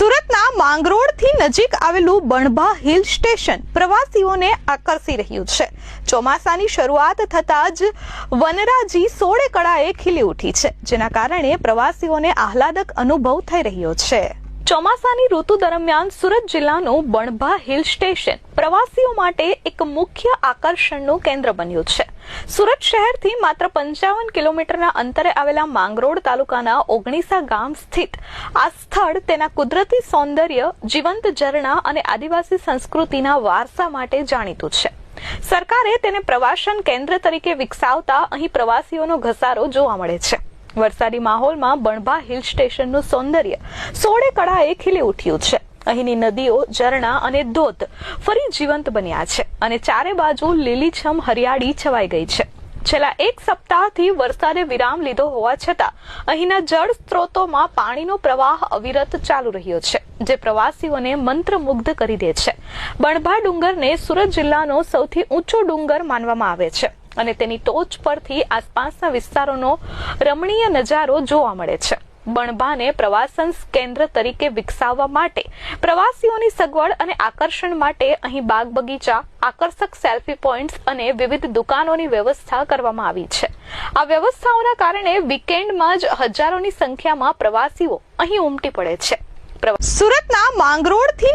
સુરતના માંગરોળથી નજીક આવેલું બણભા હિલ સ્ટેશન પ્રવાસીઓને આકર્ષી રહ્યું છે। ચોમાસાની શરૂઆત થતાં જ વનરાજી સોળે કળાએ ખીલી ઉઠી છે, જેના કારણે પ્રવાસીઓને આહલાદક અનુભવ થઈ રહ્યો છે। ચોમાસાની ઋતુ દરમિયાન સુરત જિલ્લાનું બણભા હિલ સ્ટેશન પ્રવાસીઓ માટે એક મુખ્ય આકર્ષણનું કેન્દ્ર બન્યું છે। સુરત શહેરથી માત્ર 55 કિલોમીટરના અંતરે આવેલા માંગરોળ તાલુકાના ઓગણીસા ગામ સ્થિત આ સ્થળ તેના કુદરતી સૌંદર્ય, જીવંત ઝરણા અને આદિવાસી સંસ્કૃતિના વારસા માટે જાણીતું છે। સરકારે તેને પ્રવાસન કેન્દ્ર તરીકે વિકસાવતા અહીં પ્રવાસીઓનો ઘસારો જોવા મળે છે। વરસાદી માહોલમાં બણભા હિલ સ્ટેશનનું સૌંદર્ય સોળે કળાએ ખીલી ઉઠ્યું છે। અહીંની નદીઓ, ઝરણા અને ધોધ ફરી જીવંત બન્યા છે અને ચારે બાજુ લીલીછમ હરિયાળી છવાઈ ગઈ છે। છેલ્લા એક સપ્તાહથી વરસાદે વિરામ લીધો હોવા છતાં અહીંના જળ સ્ત્રોતોમાં પાણીનો પ્રવાહ અવિરત ચાલુ રહ્યો છે, જે પ્રવાસીઓને મંત્રમુગ્ધ કરી દે છે। બણભા ડુંગરને સુરત જિલ્લાનો સૌથી ઊંચો ડુંગર માનવામાં આવે છે અને તેની ટોચ પરથી આસપાસના વિસ્તારોનો રમણીય નજારો જોવા મળે છે। બણભાને પ્રવાસન કેન્દ્ર તરીકે વિકસાવવા માટે પ્રવાસીઓની સગવડ અને આકર્ષણ માટે અહીં બાગ બગીચા, આકર્ષક સેલ્ફી પોઈન્ટ્સ અને વિવિધ દુકાનોની વ્યવસ્થા કરવામાં આવી છે। આ વ્યવસ્થાઓના કારણે વીકેન્ડમાં જ હજારોની સંખ્યામાં પ્રવાસીઓ અહીં ઉમટી પડે છે। સુરતના માંગરોળથી